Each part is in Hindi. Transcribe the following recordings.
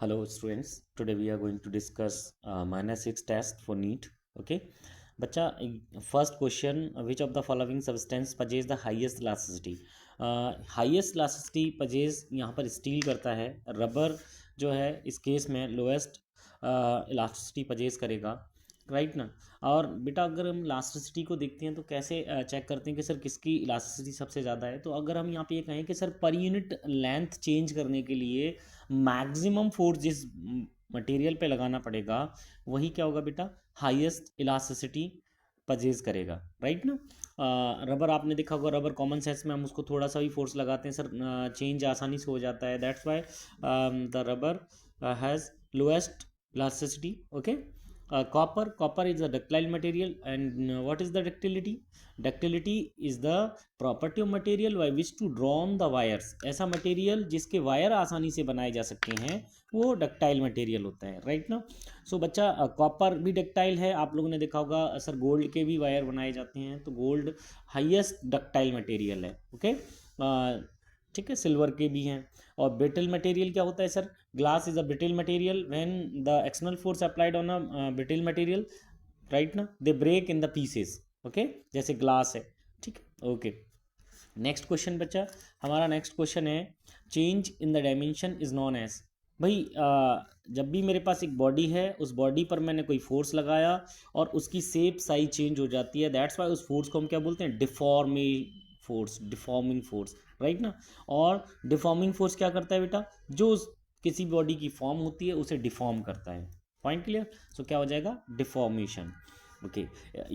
Hello students, today we are going to discuss minus 6 test for NEET. Okay, बच्चा first question, which of the following substance पजेज the highest elasticity. Highest elasticity पजेज यहाँ पर स्टील करता है. रबर जो है इस केस में लोएस्ट इलास्टिसिटी पजेज करेगा, राइट ना. और बेटा अगर हम इलास्टिसिटी को देखते हैं तो कैसे चेक करते हैं कि सर किसकी इलास्टिसिटी सबसे ज़्यादा है. तो अगर हम यहाँ पे ये कहें कि sir per unit length change करने के लिए मैक्सिमम फोर्स जिस मटेरियल पे लगाना पड़ेगा वही क्या होगा बेटा, हाईएस्ट इलास्टिसिटी परचेज करेगा, राइट ना. रबर आपने देखा होगा, रबर कॉमन सेंस में हम उसको थोड़ा सा भी फोर्स लगाते हैं सर, चेंज आसानी से हो जाता है. That's why the rubber has lowest elasticity. Okay. Copper is a ductile material, and what is the ductility? Ductility is the property of material by which to drawn the wires. ऐसा मटेरियल जिसके वायर आसानी से बनाए जा सकते हैं वो डक्टाइल मटेरियल होता है, राइट ना. सो बच्चा कॉपर भी डक्टाइल है. आप लोगों ने देखा होगा सर गोल्ड के भी वायर बनाए जाते हैं, तो गोल्ड हाईएस्ट डक्टाइल मटेरियल है. ओके, ठीक है. सिल्वर के भी हैं. और ब्रिटल मटेरियल क्या होता है sir? Glass is a brittle material. When the external force applied on a brittle material, right ना, they break in the pieces. Okay, जैसे ग्लास है, ठीक है. ओके, नेक्स्ट क्वेश्चन बच्चा. हमारा नेक्स्ट क्वेश्चन है change in the dimension is known as. भाई जब भी मेरे पास एक बॉडी है, उस बॉडी पर मैंने कोई फोर्स लगाया और उसकी शेप साइज चेंज हो जाती है, दैट्स वाई उस फोर्स को हम क्या बोलते हैं? डिफॉर्मिंग फोर्स, राइट ना. और डिफॉर्मिंग फोर्स क्या करता है बेटा? जो किसी बॉडी की फॉर्म होती है उसे डिफॉर्म करता है. Point clear. सो क्या हो जाएगा? Deformation. Okay.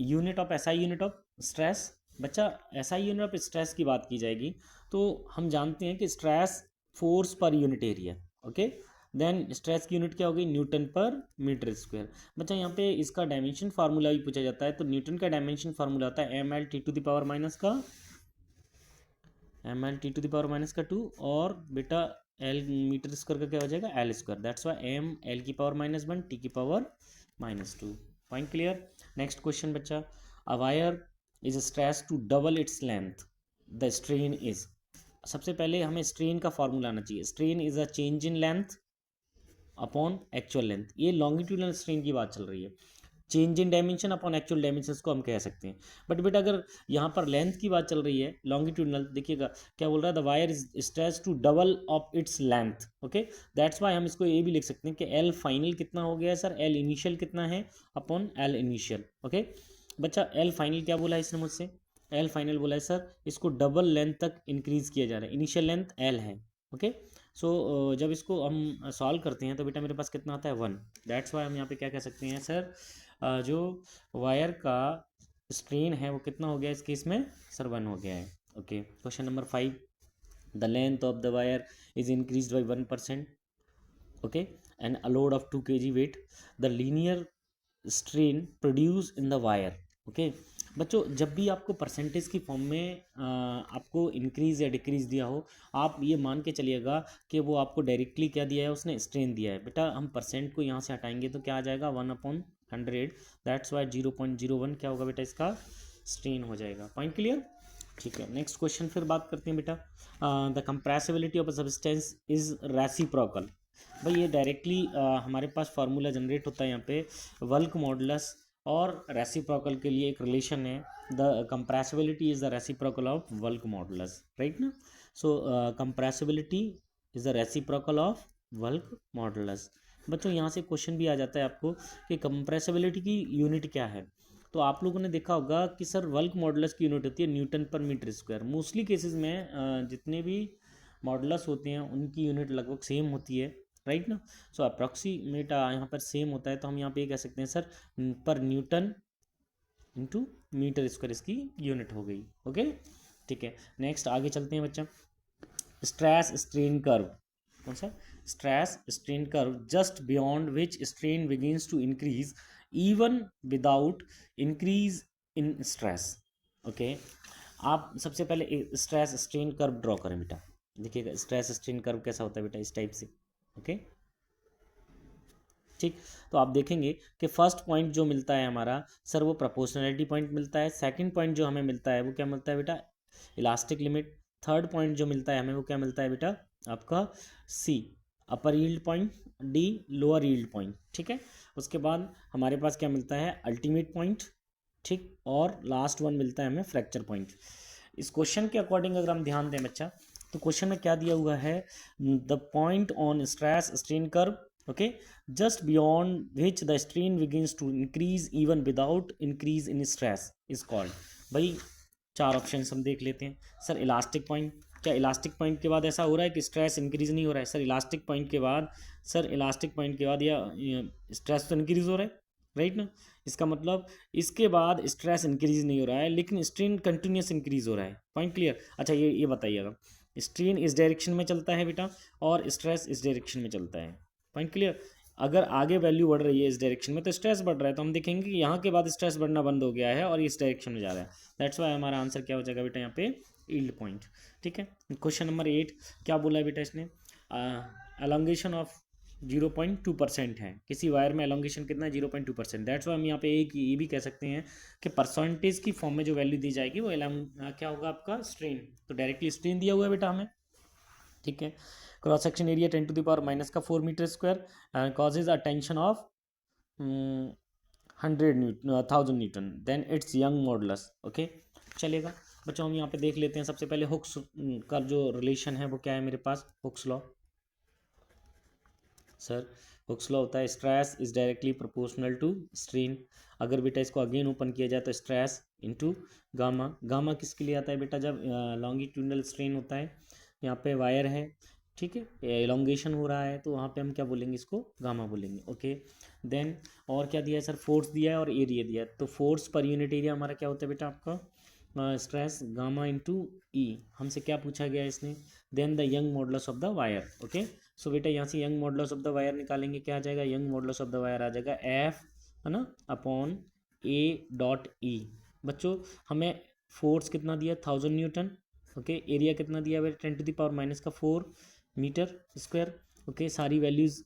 Unit of SI unit of stress. बच्चा एसआई यूनिट ऑफ स्ट्रेस की बात की जाएगी तो हम जानते हैं कि stress force per unit area. Okay, then stress की यूनिट क्या होगी? न्यूटन पर मीटर स्क्वायर. बच्चा यहाँ पे इसका डायमेंशन फार्मूला भी पूछा जाता है, तो न्यूटन का डायमेंशन फार्मूला होता है M L T to the power minus का 2, और बेटा एल मीटर स्क्वायर का क्या हो जाएगा? L square. That's Y M L की पावर -1 टी की power -2. Point clear. Next question बच्चा. A wire is stress to double its length, the strain is. सबसे पहले हमें स्ट्रेन का फॉर्मूला आना चाहिए. Strain is a change in length upon actual length. ये लॉन्गिट्यूडनल स्ट्रेन की बात चल रही है. Change in dimension upon actual dimension को हम कह सकते हैं. बट बेटा अगर यहाँ पर लेंथ की बात चल रही है लॉन्गिट्यूडनल, देखिएगा क्या बोल रहा है? The wire is stretch to double of its length. Okay, that's why हम इसको ये भी लिख सकते हैं कि एल फाइनल कितना हो गया है सर? एल इनिशियल कितना है अपॉन एल इनिशियल. ओके बच्चा, एल फाइनल क्या बोला है इसने मुझसे? एल फाइनल बोला है सर इसको डबल लेंथ तक इंक्रीज किया जा रहा है. इनिशियल लेंथ एल है. ओके, सो जब इसको हम सॉल्व करते हैं तो बेटा मेरे पास कितना आता है? 1. दैट्स वाई हम यहाँ पे क्या कह सकते हैं सर, जो वायर का स्ट्रेन है वो कितना हो गया इस केस में? सर 1 हो गया है. Okay, question number 5. The length of the wire is increase by 1%. Okay, and a load of 2 kg weight. The linear strain produce in the wire. Okay बच्चों, जब भी आपको परसेंटेज की फॉर्म में आपको इंक्रीज या डिक्रीज दिया हो, आप ये मान के चलिएगा कि वो आपको डायरेक्टली क्या दिया है? उसने स्ट्रेन दिया है. बेटा हम परसेंट को यहाँ से हटाएंगे तो क्या आ जाएगा? 1/100. दैट्स वाई 0.01 क्या होगा बेटा? इसका स्ट्रेन हो जाएगा. Point clear. ठीक है, नेक्स्ट क्वेश्चन फिर बात करते हैं बेटा. The compressibility of a substance is reciprocal. भाई ये डायरेक्टली हमारे पास फार्मूला जनरेट होता है यहाँ पे. वर्क मॉडुलस और रेसिप्रोकल के लिए एक रिलेशन है. The compressibility is the reciprocal of bulk modulus, right ना. So compressibility is the reciprocal of bulk modulus. बच्चों यहाँ से क्वेश्चन भी आ जाता है आपको कि कंप्रेसिबिलिटी की यूनिट क्या है. तो आप लोगों ने देखा होगा कि सर वर्क मॉडुलस की यूनिट होती है न्यूटन पर मीटर स्क्वायर. मोस्टली केसेस में जितने भी मॉडुलस होते हैं उनकी यूनिट लगभग सेम होती है, राइट ना. सो अप्रॉक्सीमेट यहाँ पर सेम होता है, तो हम यहाँ पे कह सकते हैं सर पर न्यूटन इंटू मीटर स्क्वायर इसकी यूनिट हो गई. ओके, ठीक है. नेक्स्ट आगे चलते हैं बच्चा. Stress strain curve. कौन सा? Stress strain curve just beyond which strain begins to increase even without increase in stress. Okay, आप सबसे पहले स्ट्रेस स्ट्रेन कर्व ड्रॉ करें बेटा. देखिएगा स्ट्रेस स्ट्रेन कर्व कैसा होता है बेटा, इस टाइप से. ओके ठीक, तो आप देखेंगे कि फर्स्ट पॉइंट जो मिलता है हमारा सर वो प्रोपोर्शनैलिटी पॉइंट मिलता है. सेकंड पॉइंट जो हमें मिलता है वो क्या मिलता है बेटा? Elastic limit. थर्ड पॉइंट जो मिलता है हमें वो क्या मिलता है बेटा? आपका C, upper yield point, D lower yield point, ठीक है। उसके बाद हमारे पास क्या मिलता है, अल्टीमेट पॉइंट, ठीक, और लास्ट वन मिलता है हमें फ्रैक्चर पॉइंट। इस क्वेश्चन के अकॉर्डिंग अगर हम ध्यान दें बच्चा, तो क्वेश्चन में क्या दिया हुआ है, the point on stress strain curve, okay, just beyond which the strain begins to increase even without increase in stress is called. भाई चार ऑप्शन हम देख लेते हैं। सर इलास्टिक पॉइंट, क्या इलास्टिक पॉइंट के बाद ऐसा हो रहा है कि स्ट्रेस इंक्रीज नहीं हो रहा है? सर इलास्टिक पॉइंट के बाद, सर इलास्टिक पॉइंट के बाद या स्ट्रेस तो इंक्रीज हो रहा है, राइट ना। इसका मतलब इसके बाद स्ट्रेस इंक्रीज नहीं हो रहा है, लेकिन स्ट्रेन कंटिन्यूस इंक्रीज हो रहा है। Point clear. अच्छा ये बताइएगा, स्ट्रेन इस डायरेक्शन में चलता है बेटा और स्ट्रेस इस डायरेक्शन में चलता है। Point clear. अगर आगे वैल्यू बढ़ रही है इस डायरेक्शन में तो स्ट्रेस बढ़ रहा है, तो हम देखेंगे कि यहाँ के बाद स्ट्रेस बढ़ना बंद हो गया है और इस डायरेक्शन में जा रहा है। दैट्स वाई हमारा आंसर क्या हो जाएगा बेटा यहाँ पे, यील्ड पॉइंट, ठीक है। क्वेश्चन नंबर 8 क्या बोला है बेटा इसने, एलोंगेशन ऑफ 0.2% है। किसी वायर में एलोंगेशन कितना है, 0.2%। दैट्स वाई हम यहाँ पे एक ये भी कह सकते हैं कि परसेंटेज की फॉर्म में जो वैल्यू दी जाएगी वो क्या होगा आपका, स्ट्रेन। तो डायरेक्टली स्ट्रेन दिया हुआ है बेटा हमें, ठीक है। Cross section area 10⁻⁻⁴ metre square causes a tension of 1000 newton, then it's Young modulus, okay, चलेगा। बच्चों हम यहाँ पे देख लेते हैं सबसे पहले हुक्स का जो रिलेशन है वो क्या है मेरे पास, Hooke's law. Sir Hooke's law होता है stress is directly proportional to strain. अगर बेटा इसको अगेन ओपन किया जाए तो स्ट्रेस इनटू गामा। गामा किसके लिए आता है बेटा, जब लॉन्गिट्यूडनल स्ट्रेन होता है, यहाँ पे वायर है, ठीक है, एलोंगेशन हो रहा है, तो वहाँ पे हम क्या बोलेंगे, इसको गामा बोलेंगे, ओके। देन और क्या दिया है सर, फोर्स दिया है और एरिया दिया है। तो फोर्स पर यूनिट एरिया हमारा क्या होता है बेटा आपका, स्ट्रेस गामा इंटू ई। हमसे क्या पूछा गया है इसने, then the Young modulus of the wire, okay. So बेटा यहाँ से Young modulus of the wire निकालेंगे, क्या आ जाएगा, Young modulus of the wire आ जाएगा एफ, है ना, अपॉन ए डॉट ई। बच्चों हमें फोर्स कितना दिया, 1000 न्यूटन, ओके। एरिया कितना दिया है, 10⁻⁻⁴ मीटर स्क्वायर, ओके। सारी वैल्यूज़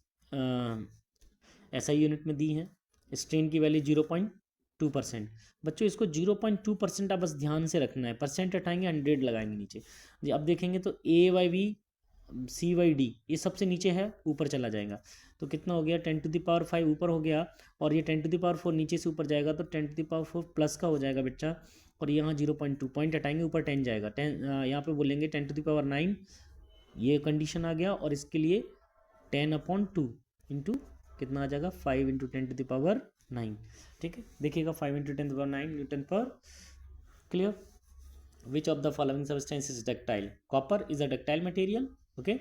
SI यूनिट में दी हैं। स्ट्रेन की वैल्यू 0.2%। बच्चों इसको 0.2% आप बस ध्यान से रखना है, परसेंट हटाएंगे 100 लगाएंगे नीचे जी। अब देखेंगे तो A/V C/D ये सबसे नीचे है, ऊपर चला जाएगा तो कितना हो गया, 10⁵ ऊपर हो गया, और ये 10⁴ नीचे से ऊपर जाएगा तो 10⁴ प्लस का हो जाएगा बच्चा, और यहाँ 0.2 पॉइंट हटाएंगे, ऊपर 10 जाएगा, 10 यहाँ पे बोलेंगे 10⁹ ये कंडीशन आ गया, और इसके लिए 10/2 इंटू कितना आ जाएगा, 5 इंटू 10⁹ ठीक है। देखिएगा 5 इंटू 10⁹ न्यूटन पर, clear. Which of the following substance is ductile, copper is a ductile material, okay,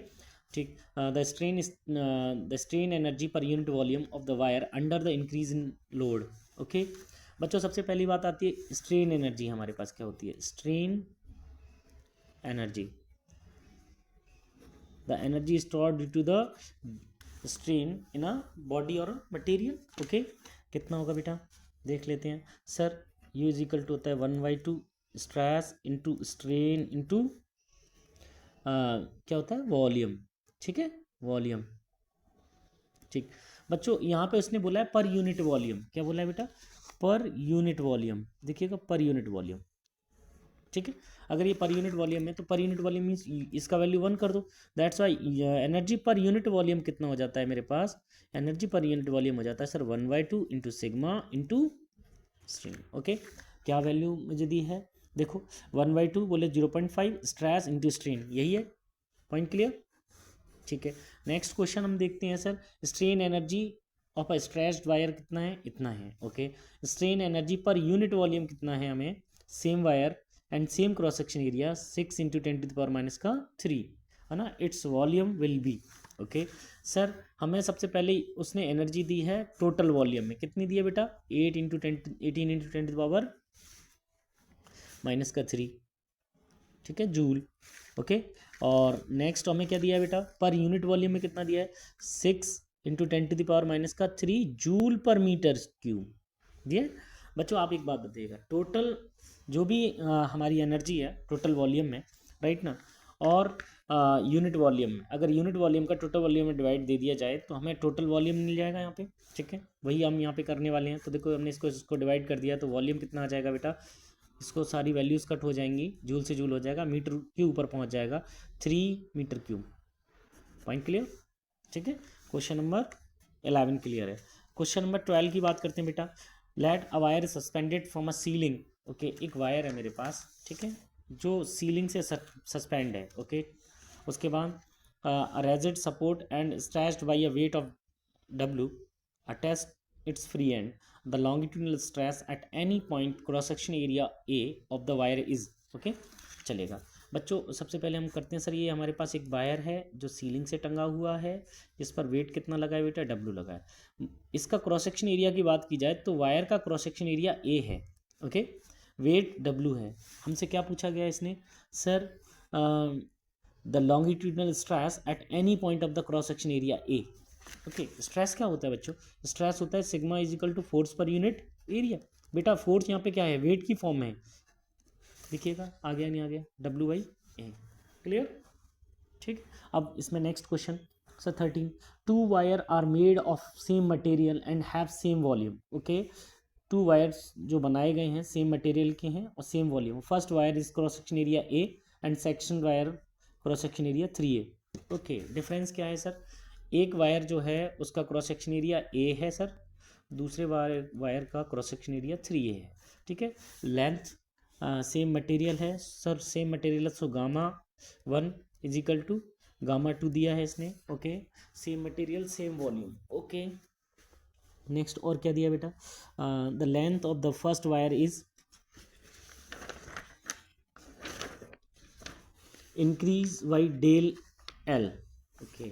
ठीक। The strain energy per unit volume of the wire under the increase in load, okay. बच्चों सबसे पहली बात आती है स्ट्रेन एनर्जी, हमारे पास क्या होती है, strain energy, the energy stored due to the strain in a body और मटेरियल, ओके। कितना होगा बेटा, देख लेते हैं। Sir U is equal to होता है 1/2 स्ट्रेस इंटू स्ट्रेन इंटू क्या होता है, वॉल्यूम, ठीक है, वॉल्यूम, ठीक। बच्चों यहाँ पे उसने बोला है पर यूनिट वॉल्यूम, क्या बोला है बेटा, पर यूनिट वॉल्यूम, देखिएगा पर यूनिट वॉल्यूम, ठीक है। अगर ये पर यूनिट वॉल्यूम है तो पर यूनिट वॉल्यूम मीन्स इसका वैल्यू 1 कर दो। That's why energy per unit volume कितना हो जाता है मेरे पास, एनर्जी पर यूनिट वॉल्यूम हो जाता है sir 1/2 into sigma into strain, okay. क्या वैल्यू मुझे दी है, देखो 1/2 बोले 0.5 स्ट्रेस इंटू स्ट्रेन, यही है, पॉइंट क्लियर, ठीक है। नेक्स्ट क्वेश्चन हम देखते हैं sir, strain energy of a stressed wire कितना है, इतना है, okay. Strain energy per unit volume कितना है हमें, same wire and same cross section area 6 into 10⁻³ है ना, its volume will be, okay. Sir हमें सबसे पहले उसने एनर्जी दी है टोटल वॉल्यूम में, कितनी दी है बेटा, 18 इंटू 10⁻⁻⁻3, ठीक है, जूल, ओके। और नेक्स्ट हमें क्या दिया है बेटा, पर यूनिट वॉल्यूम में कितना दिया है, 6 into 10⁻³ joule per metre cube दिया। बच्चों आप एक बात बताइएगा, टोटल जो भी हमारी एनर्जी है टोटल वॉल्यूम में, राइट ना, और यूनिट वॉल्यूम में, अगर यूनिट वॉल्यूम का टोटल वॉल्यूम में डिवाइड दे दिया जाए तो हमें टोटल वॉल्यूम मिल जाएगा यहाँ पे, ठीक है। वही हम यहाँ पे करने वाले हैं। तो देखो हमने इसको डिवाइड कर दिया तो वॉल्यूम कितना आ जाएगा बेटा, इसको सारी वैल्यूज़ कट हो जाएंगी, जूल से जूल हो जाएगा, मीटर के ऊपर पहुँच जाएगा 3 मीटर क्यूब, पॉइंट क्लियर, ठीक है, क्वेश्चन नंबर 11 क्लियर है। क्वेश्चन नंबर 12 की बात करते हैं बेटा। Let a wire suspended from a ceiling. Okay, एक वायर है मेरे पास, ठीक है, जो सीलिंग से सस्पेंड है। ओके, उसके बाद rigid support and stretched by a weight of W attest its free end. The longitudinal stress at any point cross section area A of the wire is okay, चलेगा बच्चों। सबसे पहले हम करते हैं सर, ये हमारे पास एक वायर है जो सीलिंग से टंगा हुआ है, इस पर वेट कितना लगा है बेटा, W लगा है। इसका क्रॉस सेक्शन एरिया की बात की जाए तो वायर का क्रॉस सेक्शन एरिया A है। ओके, वेट W है। हमसे क्या पूछा गया इसने, sir the longitudinal stress at any point of the cross section area A. Okay, stress क्या होता है बच्चों, स्ट्रेस होता है sigma is equal to force per unit area. बेटा फोर्स यहाँ पे क्या है, वेट की फॉर्म में दिखिएगा, आ गया नहीं आ गया, W बाई ए। क्लियर, ठीक। अब इसमें next question sir 13, two wire are made of same material and have same volume. Okay, two wires जो बनाए गए हैं सेम मटेरियल के हैं और same volume. First wire is cross section area A and section wire cross section area 3A। Okay, difference क्या है सर, एक वायर जो है उसका क्रॉस सेक्शन एरिया ए है सर, दूसरे वायर का क्रॉस सेक्शन एरिया 3A है। ठीक है, लेंथ सेम मटेरियल है sir, same material so gamma 1 is equal to gamma 2 दिया है इसने। Okay, same material same volume. Okay, next और क्या दिया बेटा, the length of the first wire is increase by del L. Okay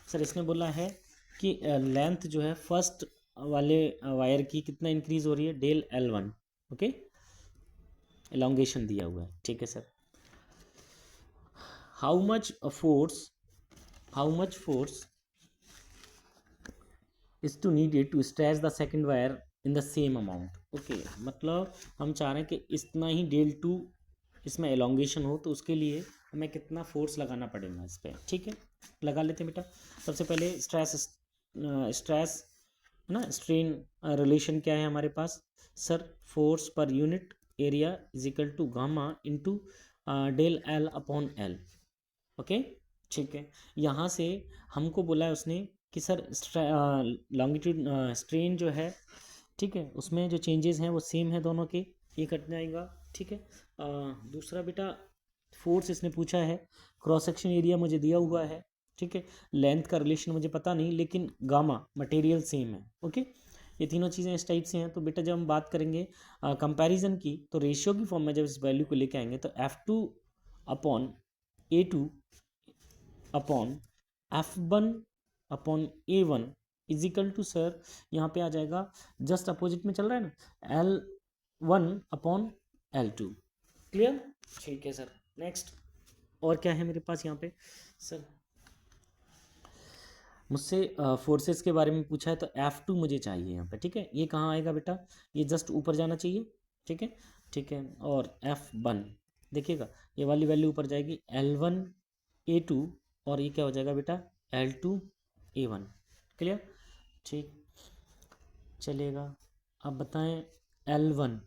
sir, इसने बोला है कि लेंथ जो है फर्स्ट वाले वायर की कितना इंक्रीज हो रही है, डेल L1। ओके, एलोंगेशन दिया हुआ है। ठीक है sir, how much force is to needed to stretch the second wire in the same amount. Okay, मतलब हम चाह रहे हैं कि इतना ही डेल 2 इसमें एलोंगेशन हो, तो उसके लिए हमें कितना फोर्स लगाना पड़ेगा इस पर। ठीक है, लगा लेते हैं बेटा। सबसे पहले स्ट्रेस ना स्ट्रेन रिलेशन क्या है हमारे पास sir, force per unit area is equal to gamma into del L upon L. Okay, ठीक है, यहाँ से हमको बोला है उसने कि सर लॉन्गिट्यूड स्ट्रेन जो है, ठीक है, उसमें जो चेंजेस हैं वो सेम है दोनों के, ये कट जाएगा। ठीक है, दूसरा बेटा फोर्स इसने पूछा है, क्रॉस सेक्शन एरिया मुझे दिया हुआ है। ठीक है, लेंथ का रिलेशन मुझे पता नहीं, लेकिन गामा मटेरियल सेम है। ओके, ये तीनों चीज़ें इस टाइप से हैं। तो बेटा जब हम बात करेंगे कंपैरिजन की, तो रेशियो की फॉर्म में जब इस वैल्यू को लेके आएंगे तो F2 upon A2 upon F1 upon A1 is equal to sir, यहाँ पे आ जाएगा जस्ट अपोजिट में चल रहा है ना, L1 अपॉन L2। क्लियर, ठीक है सर। नेक्स्ट और क्या है मेरे पास यहाँ पे सर, मुझसे फोर्सेस के बारे में पूछा है, तो F2 मुझे चाहिए यहाँ पे। ठीक है, ये कहाँ आएगा बेटा, ये जस्ट ऊपर जाना चाहिए। ठीक है, ठीक है, और F1 देखिएगा, ये वाली वैल्यू ऊपर जाएगी, L1 A2 और ये क्या हो जाएगा बेटा, L2 A1। क्लियर, ठीक, चलेगा। अब बताएं L1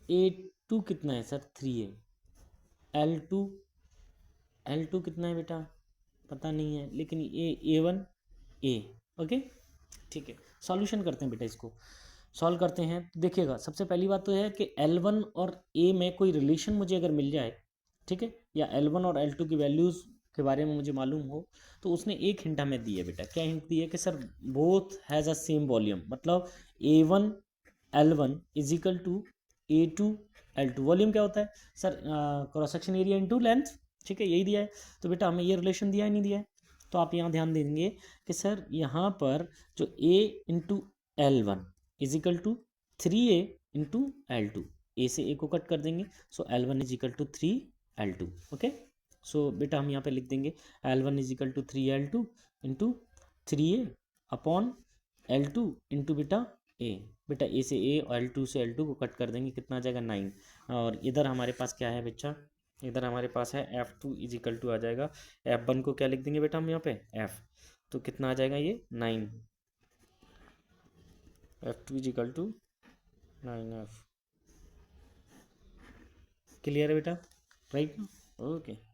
A2 कितना है सर, 3A। L2 कितना है बेटा, पता नहीं है, लेकिन ये A1 A। ओके, ठीक है, सॉल्यूशन करते हैं बेटा, इसको सॉल्व करते हैं। देखिएगा, सबसे पहली बात तो है कि L1 और A में कोई रिलेशन मुझे अगर मिल जाए, ठीक है, या L1 और L2 की वैल्यूज़ के बारे में मुझे मालूम हो, तो उसने एक हिंट हमें दी है बेटा। क्या हिंट दी है कि sir both has a same volume, मतलब A1 L1 is equal to A2 L2। Volume क्या होता है sir, cross section area into length. ठीक है, यही दिया है, तो बेटा हमें ये रिलेशन दिया है, नहीं दिया है, तो आप यहाँ ध्यान देंगे कि सर यहाँ पर जो A into L1 is equal to 3A into L2, A से ए को कट कर देंगे, so L1 is equal to 3L2। Okay, so बेटा हम यहाँ पे लिख देंगे L1 is equal to 3L2 into 3A upon L2 into बेटा ए। बेटा ए से ए और L2 से L2 को कट कर देंगे, कितना आ जाएगा 9। और इधर हमारे पास क्या है बच्चा, इधर हमारे पास है F2 इज इक्वल टू आ जाएगा, F1 को क्या लिख देंगे बेटा हम यहाँ पे F, तो कितना आ जाएगा ये 9, F2 is equal to 9F। Clear है बेटा, राइट, ओके।